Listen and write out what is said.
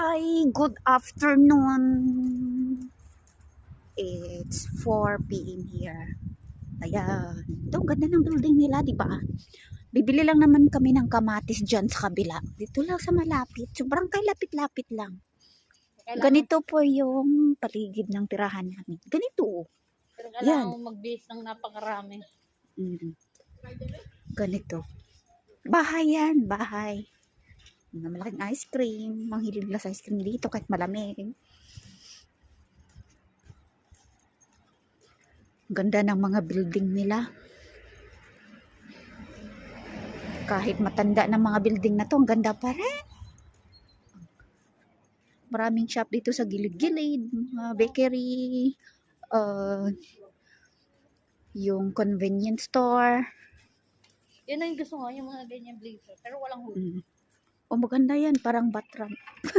Hi, good afternoon. It's 4 p.m. here. Ayan. Ito, ang ganda ng building nila, di ba? Bibili lang naman kami ng kamatis dyan sa kabila. Dito lang sa malapit. Sobrang kay lapit-lapit lang. Ganito po yung paligid ng tirahan namin. Ganito. Pero Yan. kailangan mag-base ng napakarami. Ganito. Bahay yan, bahay. Malaking ice cream. Manghilig lang sa ice cream dito kahit malamig. Ganda ng mga building nila. Kahit matanda ng mga building na to, ang ganda pa rin. Maraming shop dito sa gilid-gilid. Bakery. Yung convenience store. Yun ang gusto ko, yung mga ganyan blazer. Pero walang hood. O maganda yan, parang batran.